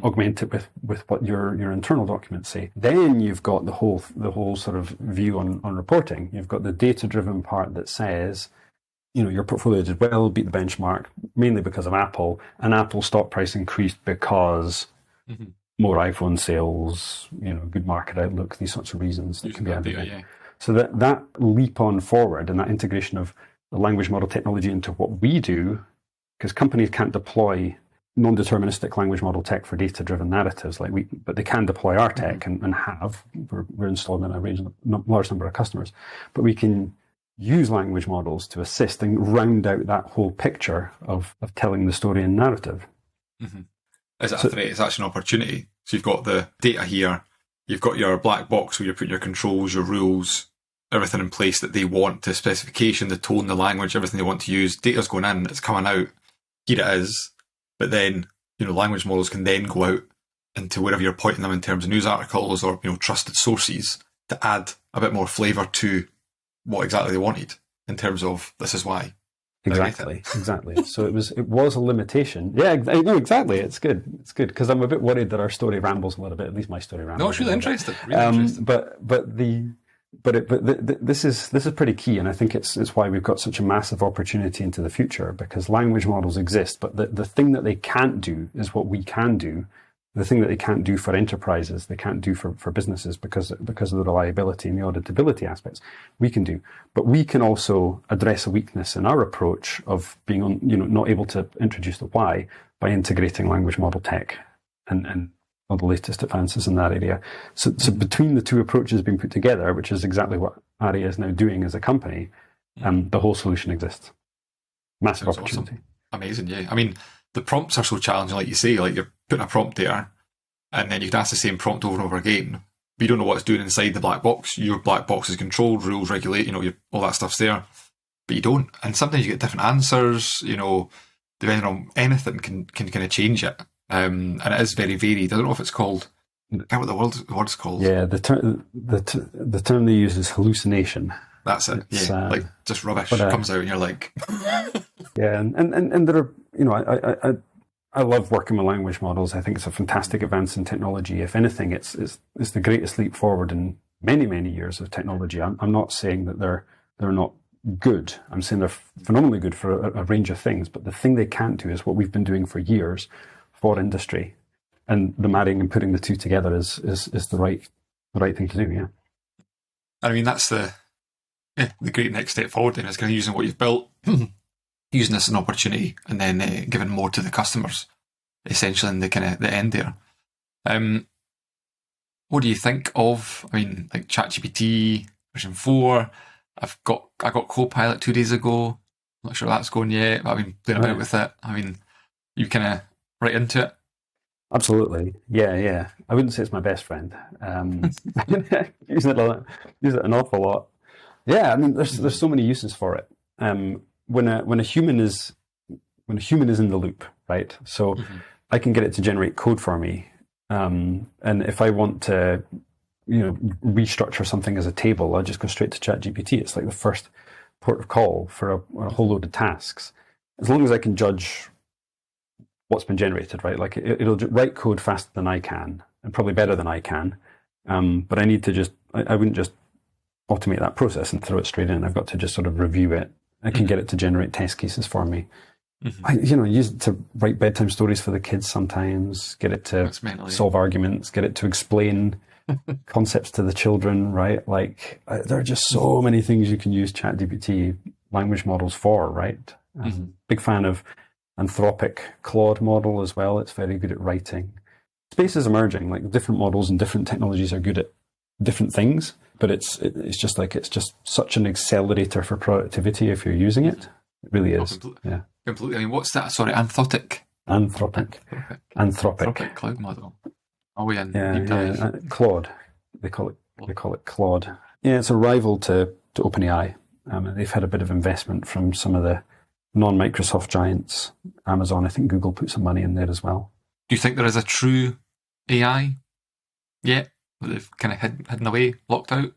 Augment it with what your internal documents say. Then you've got the whole sort of view on reporting. You've got the data-driven part that says, your portfolio did well, beat the benchmark, mainly because of Apple, and Apple stock price increased because more iPhone sales, good market outlook, these sorts of reasons that can be added in. Yeah. So that leap on forward and that integration of the language model technology into what we do, because companies can't deploy non-deterministic language model tech for data-driven narratives but they can deploy our tech and have. We're installed in a large number of customers, but we can use language models to assist and round out that whole picture of telling the story and narrative. Mm-hmm. Is it a threat? It's actually an opportunity. So you've got the data here, you've got your black box where you're putting your controls, your rules, everything in place that they want, the specification, the tone, the language, everything they want to use. Data's going in, it's coming out, here it is. But then, language models can then go out into wherever you're pointing them in terms of news articles or, trusted sources to add a bit more flavour to what exactly they wanted in terms of this is why. Exactly. So it was a limitation. Yeah, no, exactly. It's good because I'm a bit worried that our story rambles a little bit. At least my story rambles. No, it's really interesting. Really interesting. But this is pretty key, and I think it's why we've got such a massive opportunity into the future, because language models exist, but the thing that they can't do is what we can do. The thing that they can't do for enterprises, they can't do for businesses because of the reliability and the auditability aspects, we can do. But we can also address a weakness in our approach of being not able to introduce the why by integrating language model tech and all the latest advances in that area. So between the two approaches being put together, which is exactly what Arria is now doing as a company, the whole solution exists. Massive opportunity. Awesome. Amazing, yeah. I mean, the prompts are so challenging, like you say, like you're putting a prompt there, and then you can ask the same prompt over and over again, but you don't know what it's doing inside the black box. Your black box is controlled, rules regulate, all that stuff's there, but you don't. And sometimes you get different answers, depending on anything can kind of change it. And it is very varied. I don't know if it's called, I can't remember what the word's called. Yeah, the term they use is hallucination. That's it. Like just rubbish comes out and you're like... Yeah, and there are, I love working with language models. I think it's a fantastic advance in technology. If anything, it's the greatest leap forward in many, many years of technology. I'm not saying that they're not good. I'm saying they're phenomenally good for a range of things. But the thing they can't do is what we've been doing for years for industry. And the marrying and putting the two together is the right thing to do. Yeah. I mean, that's the great next step forward. Then is kind of using what you've built. Using this as an opportunity and then giving more to the customers, essentially, in the kind of the end there. What do you think of? I mean, like ChatGPT version 4. I got Copilot 2 days ago. I'm not sure that's going yet, but I've been playing about with it. I mean, you kind of right into it. Absolutely, yeah. I wouldn't say it's my best friend. Use it an awful lot. Yeah, I mean, there's so many uses for it. When a human is in the loop, right? So I can get it to generate code for me, and if I want to, restructure something as a table, I'll just go straight to ChatGPT. It's like the first port of call for a whole load of tasks. As long as I can judge what's been generated, right? Like it'll write code faster than I can, and probably better than I can. But I need to I wouldn't just automate that process and throw it straight in. I've got to just sort of review it. I can get it to generate test cases for me. I use it to write bedtime stories for the kids sometimes, get it to solve arguments, get it to explain concepts to the children, right? Like, there are just so many things you can use ChatGPT language models for, right? Big fan of Anthropic Claude model as well. It's very good at writing. Space is emerging, like different models and different technologies are good at different things. But it's just such an accelerator for productivity if you're using it. It really is. Completely. I mean, what's that? Sorry, Anthropic cloud model. Oh yeah. Claude. They call it Claude. Yeah, it's a rival to OpenAI. They've had a bit of investment from some of the non-Microsoft giants. Amazon, I think Google put some money in there as well. Do you think there is a true AI yet? They've kind of hidden away, locked out?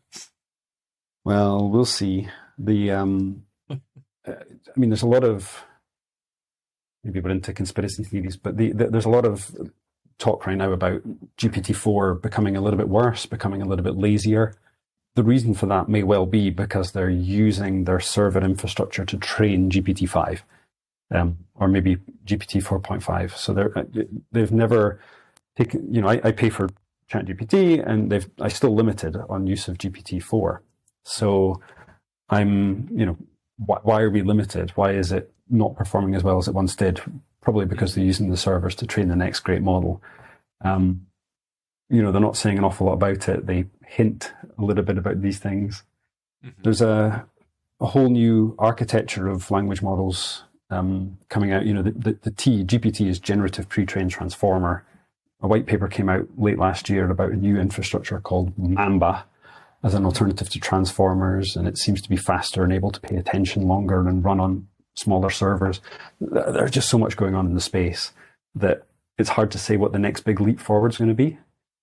Well, we'll see. I mean, there's a lot of, maybe we're into conspiracy theories, but there's a lot of talk right now about GPT-4 becoming a little bit worse, becoming a little bit lazier. The reason for that may well be because they're using their server infrastructure to train GPT-5, or maybe GPT 4.5. So they've never taken, I pay for ChatGPT, and I still limited on use of GPT-4. So I'm, why are we limited? Why is it not performing as well as it once did? Probably because they're using the servers to train the next great model. They're not saying an awful lot about it. They hint a little bit about these things. There's a whole new architecture of language models coming out. The GPT is Generative Pre-trained Transformer. A white paper came out late last year about a new infrastructure called Mamba as an alternative to transformers, and it seems to be faster and able to pay attention longer and run on smaller servers. There's just so much going on in the space that it's hard to say what the next big leap forward is going to be.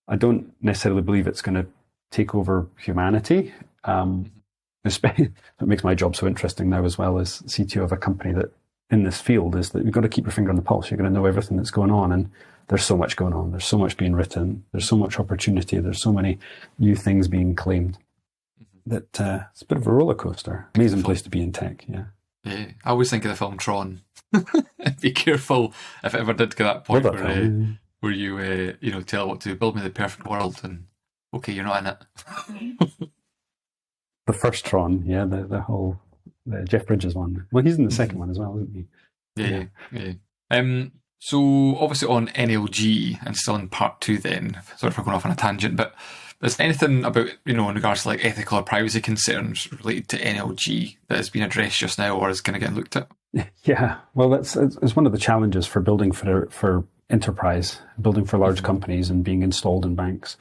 I don't necessarily believe it's going to take over humanity. It makes my job so interesting now as well as CTO of a company that in this field is that you've got to keep your finger on the pulse. You're going to know everything that's going on, and there's so much going on. There's so much being written. There's so much opportunity. There's so many new things being claimed. that it's a bit of a roller coaster. Amazing place to be in tech. Yeah. Yeah, I always think of the film Tron. Be careful if it ever did get that point Love that where film. where you tell what to build me the perfect world, and okay, you're not in it. The first Tron, yeah, the Jeff Bridges one. Well, he's in the second one as well, isn't he? Yeah. So obviously on NLG and still in part 2 then, sorry for going off on a tangent, but is there anything about, in regards to like ethical or privacy concerns related to NLG that has been addressed just now or is going to get looked at? Yeah, well, it's one of the challenges for building for enterprise, building for large companies and being installed in banks.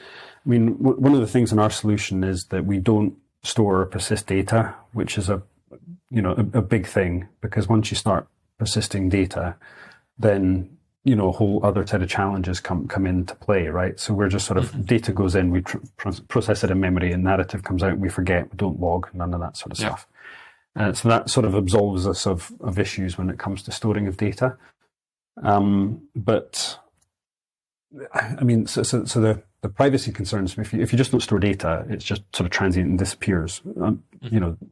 I mean, one of the things in our solution is that we don't store or persist data, which is a big thing, because once you start persisting data, then a whole other set of challenges come into play, right? So we're just sort of data goes in, we process it in memory, and narrative comes out, and we forget, we don't log, none of that sort of stuff. So that sort of absolves us of issues when it comes to storing of data. But I mean, so the privacy concerns, if you just don't store data, it's just sort of transient and disappears.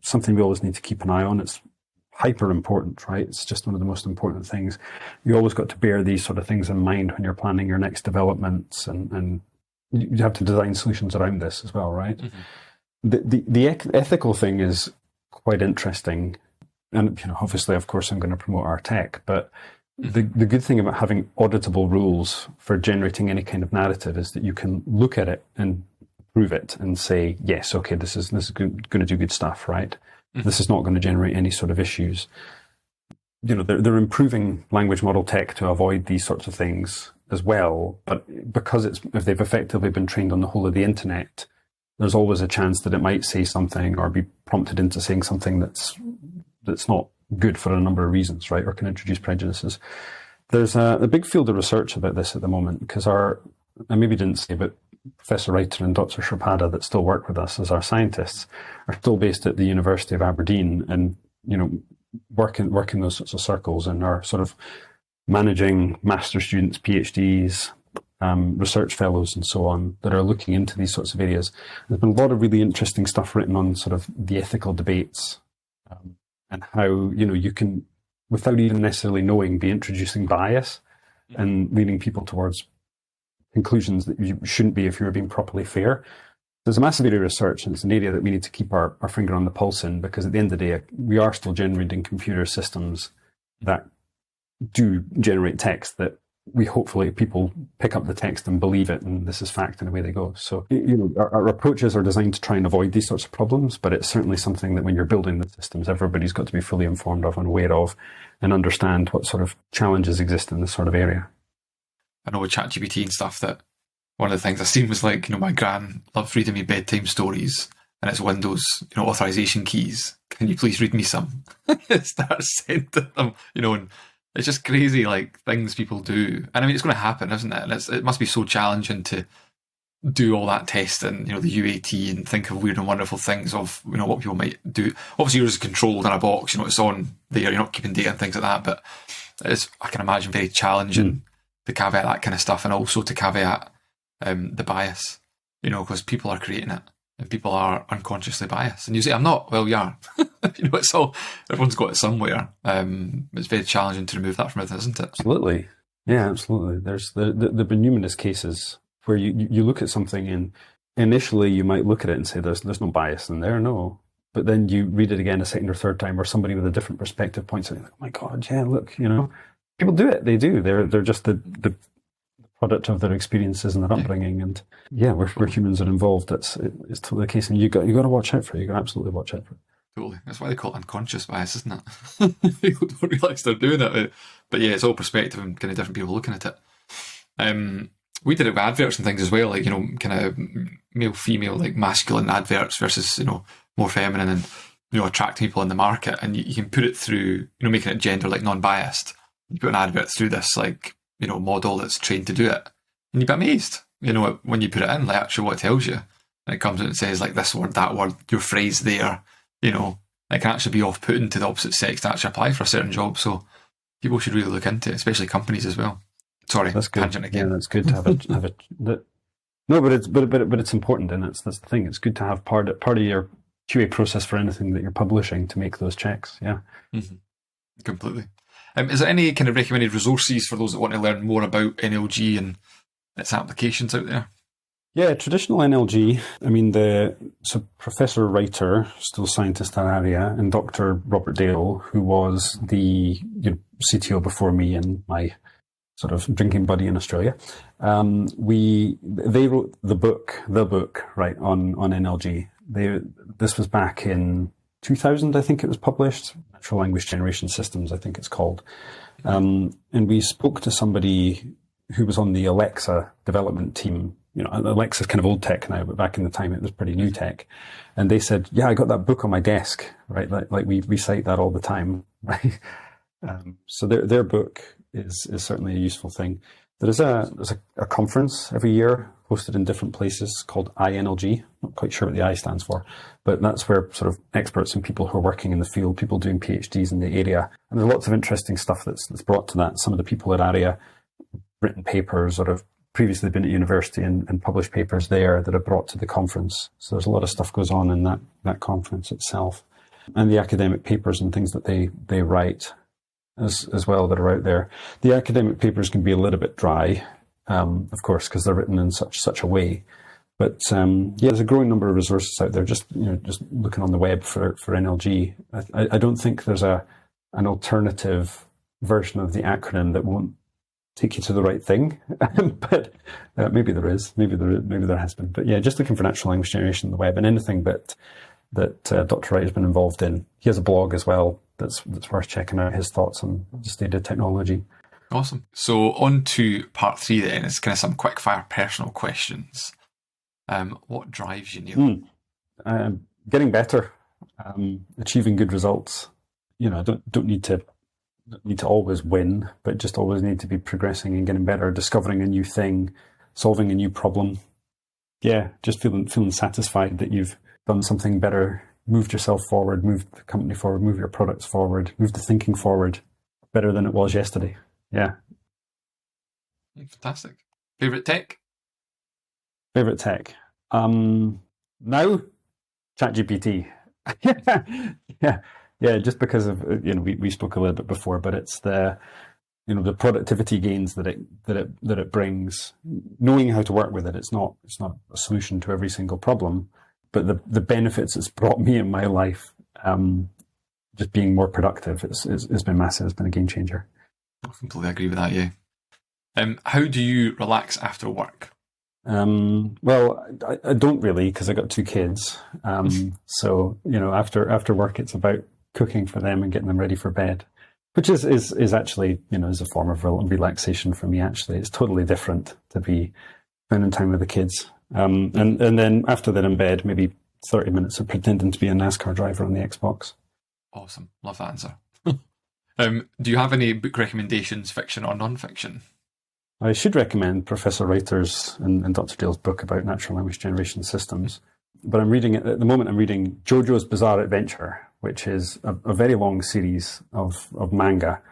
Something we always need to keep an eye on. It's hyper important, right? It's just one of the most important things. You always got to bear these sort of things in mind when you're planning your next developments, and you have to design solutions around this as well, right? The ethical thing is quite interesting, and obviously, of course, I'm going to promote our tech, but the good thing about having auditable rules for generating any kind of narrative is that you can look at it and prove it and say, yes, okay, this is going to do good stuff, right? This is not going to generate any sort of issues. They're improving language model tech to avoid these sorts of things as well. But because if they've effectively been trained on the whole of the internet, there's always a chance that it might say something or be prompted into saying something that's not good for a number of reasons, right? Or can introduce prejudices. There's a big field of research about this at the moment, because I maybe didn't say, but Professor Reiter and Dr. Sherpada that still work with us as our scientists are still based at the University of Aberdeen, and work in those sorts of circles, and are sort of managing master students, PhDs, research fellows, and so on, that are looking into these sorts of areas. There's been a lot of really interesting stuff written on sort of the ethical debates, and how you can, without even necessarily knowing, be introducing bias and leading people towards conclusions that you shouldn't be if you were being properly fair. There's a massive area of research, and it's an area that we need to keep our finger on the pulse in, because at the end of the day, we are still generating computer systems that do generate text that we hopefully people pick up the text and believe it, and this is fact, and away they go. So, our approaches are designed to try and avoid these sorts of problems, but it's certainly something that when you're building the systems, everybody's got to be fully informed of and aware of, and understand what sort of challenges exist in this sort of area. I know with ChatGPT and stuff that one of the things I've seen was like, my gran loves reading me bedtime stories, and it's Windows, authorization keys. Can you please read me some? It starts sending them, and it's just crazy, like things people do. And I mean, it's going to happen, isn't it? And it must be so challenging to do all that testing, the UAT, and think of weird and wonderful things of, what people might do. Obviously, yours is controlled in a box, it's on there, you're not keeping data and things like that, but it's, I can imagine, very challenging to caveat that kind of stuff, and also to caveat the bias, because people are creating it and people are unconsciously biased. And you say, I'm not. Well, you are. It's all, everyone's got it somewhere. It's very challenging to remove that from it, isn't it? Absolutely. Yeah, absolutely. There's there've been numerous cases where you look at something, and initially you might look at it and say, there's no bias in there, no. But then you read it again a second or third time, or somebody with a different perspective points out, like, oh my God, yeah, look, people do it. They do. They're just the product of their experiences and their upbringing, and yeah, we're humans that are involved. It's totally the case, and you got to watch out for it. You got to absolutely watch out for it. Totally. That's why they call it unconscious bias, isn't it? People don't realise they're doing it. But yeah, it's all perspective and kind of different people looking at it. We did it with adverts and things as well, like, kind of male, female, like masculine adverts versus, more feminine, and, attracting people in the market. And you can put it through, making it gender, like non-biased. You put an advert through this, like, model that's trained to do it. And you'd be amazed, when you put it in, like actually what it tells you. And it comes out and says, like, this word, that word, your phrase there, it can actually be off-putting to the opposite sex to actually apply for a certain job. So people should really look into it, especially companies as well. Sorry, that's good. Tangent again. Yeah, that's good to no, but it's important, and that's the thing. It's good to have part of your QA process for anything that you're publishing to make those checks. Yeah. Mm-hmm. Completely. Is there any kind of recommended resources for those that want to learn more about NLG and its applications out there? Yeah, traditional NLG. I mean, so Professor Reiter, still scientist at Arria, and Dr. Robert Dale, who was the CTO before me and my sort of drinking buddy in Australia. They wrote the book, right, on NLG. This was back in 2000, I think it was published. Natural Language Generation Systems, I think it's called. And we spoke to somebody who was on the Alexa development team. Alexa's kind of old tech now, but back in the time it was pretty new tech. And they said, yeah, I got that book on my desk, right? Like we cite that all the time, right? So their book is certainly a useful thing. There's a conference every year hosted in different places called INLG. Not quite sure what the I stands for, but that's where sort of experts and people who are working in the field, people doing PhDs in the area. And there's lots of interesting stuff that's brought to that. Some of the people at Arria written papers or have previously been at university and published papers there that are brought to the conference. So there's a lot of stuff goes on in that conference itself. And the academic papers and things that they write as well that are out there. The academic papers can be a little bit dry, of course, because they're written in such a way. But there's a growing number of resources out there. Just looking on the web for NLG. I don't think there's an alternative version of the acronym that won't take you to the right thing, but maybe there is. Maybe there has been. But yeah, just looking for natural language generation on the web and anything that Dr. Wright has been involved in. He has a blog as well that's worth checking out, his thoughts on the state of technology. Awesome. So on to part 3 then. It's kind of some quick fire personal questions. What drives you, Neil? Getting better, achieving good results. I don't need to always win, but just always need to be progressing and getting better, discovering a new thing, solving a new problem. Yeah, just feeling satisfied that you've done something better, moved yourself forward, moved the company forward, moved your products forward, moved the thinking forward better than it was yesterday. Yeah. Fantastic. Favorite tech? Favorite tech? Now, ChatGPT. Yeah, just because of we spoke a little bit before, but it's the productivity gains that it brings. Knowing how to work with it, it's not a solution to every single problem, but the benefits it's brought me in my life, just being more productive, has been massive. It's been a game changer. I completely agree with that. Yeah. How do you relax after work? Well, I don't really, because I got 2 kids. So after work, it's about cooking for them and getting them ready for bed, which is actually is a form of relaxation for me. Actually, it's totally different to be spending time with the kids. And then after they're in bed, maybe 30 minutes of pretending to be a NASCAR driver on the Xbox. Awesome, love that answer. Do you have any book recommendations, fiction or non-fiction? I should recommend Professor Reiter's and Dr. Dale's book about natural language generation systems. But I'm reading at the moment. I'm reading JoJo's Bizarre Adventure, which is a very long series of manga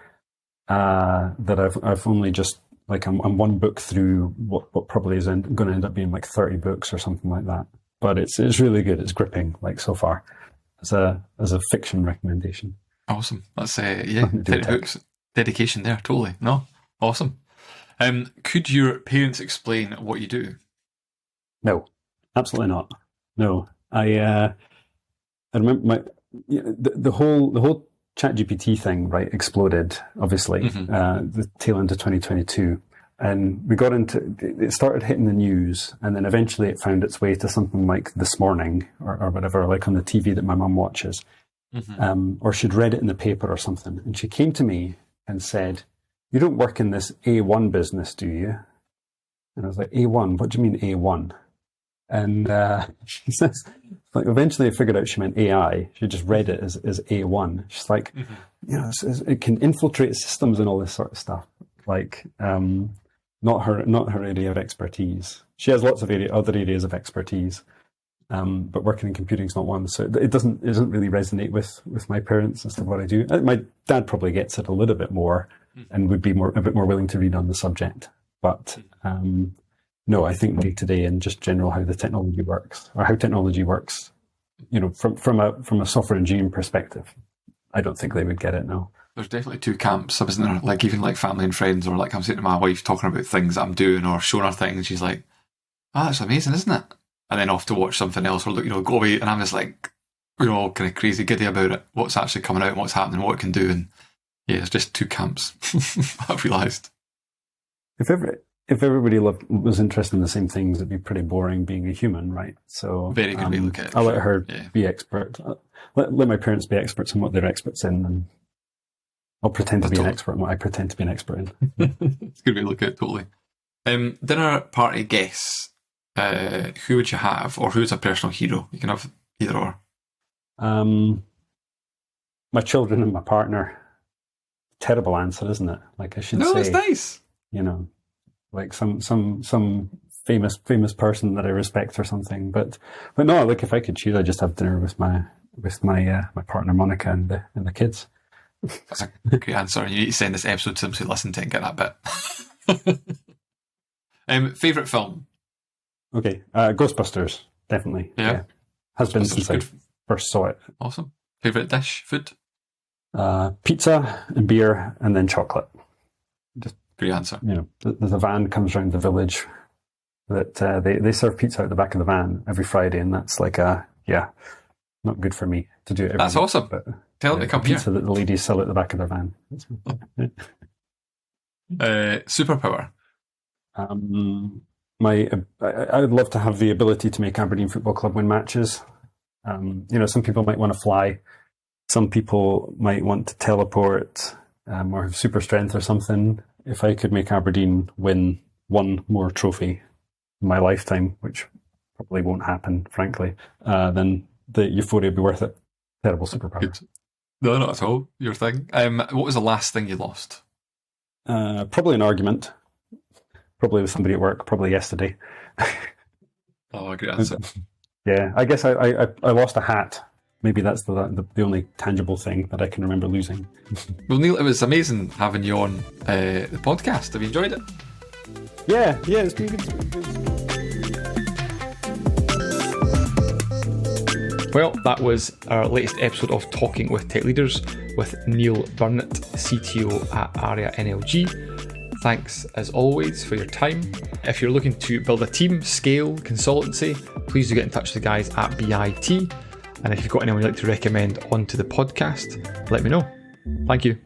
that I've only just I'm one book through what probably is going to end up being like 30 books or something like that. But it's really good. It's gripping so far as a fiction recommendation. Awesome. That's 30 books dedication there. Totally. No, awesome. Could your parents explain what you do? No, absolutely not. No, I remember the whole ChatGPT thing, right, exploded, obviously, the tail end of 2022. And we got into, it started hitting the news, and then eventually it found its way to something like This Morning or whatever, like on the TV that my mum watches. Or she'd read it in the paper or something. And she came to me and said, "You don't work in this A1 business, do you?" And I was like, "A1? What do you mean A1? And she says, eventually I figured out she meant AI. She just read it as A1. She's like, it can infiltrate systems and all this sort of stuff. Not her area of expertise. She has lots of other areas of expertise, but working in computing is not one. So it doesn't really resonate with my parents as to what I do. My dad probably gets it a little bit more and would be a bit more willing to read on the subject. But no, I think day to day and just general how the technology works, or how technology works, from a software engineering perspective, I don't think they would get it. No. There's definitely two camps, isn't there? Like even like family and friends, or like I'm sitting to my wife talking about things that I'm doing or showing her things, and she's like, "Ah, that's amazing, isn't it?" And then off to watch something else, or go away, and I'm just like, all kind of crazy giddy about it. What's actually coming out, and what's happening, what it can do, and yeah, there's just two camps. I've realised. If everybody was interested in the same things, it'd be pretty boring being a human, right? So very good way to look at it. I'll let her be expert. Let my parents be experts in what they're experts in, and I'll pretend to be an expert in what I pretend to be an expert in. It's a good way to look at it, totally. Dinner party guests. Who would you have, or who's a personal hero? You can have either or. My children and my partner. Terrible answer, isn't it? Like I should say. No, it's nice. Like some famous person that I respect or something. But no, like if I could choose, I'd just have dinner with my partner Monica and the kids. That's a great answer. You need to send this episode to them to listen to and get that bit. Favourite film? Okay, Ghostbusters, definitely. Yeah. Has been since I first saw it. Awesome. Favourite dish, food? Pizza and beer, and then chocolate. Just great answer. There's a van comes around the village that they serve pizza out the back of the van every Friday, and that's like not good for me to do it every That's week, awesome. But tell them to come pizza here. That the ladies sell at the back of their van. Superpower. I would love to have the ability to make Aberdeen Football Club win matches. Some people might want to fly. Some people might want to teleport or have super strength or something. If I could make Aberdeen win one more trophy in my lifetime, which probably won't happen, frankly, then the euphoria would be worth it. Terrible superpower. Good. No, not at all. Your thing. What was the last thing you lost? Probably an argument. Probably with somebody at work. Probably yesterday. Oh, great answer. Yeah, I guess I lost a hat. Maybe that's the only tangible thing that I can remember losing. Well, Neil, it was amazing having you on the podcast. Have you enjoyed it? Yeah, it's been good. Well, that was our latest episode of Talking with Tech Leaders with Neil Burnett, CTO at Arria NLG. Thanks, as always, for your time. If you're looking to build a team, scale, consultancy, please do get in touch with the guys at BIT. And if you've got anyone you'd like to recommend onto the podcast, let me know. Thank you.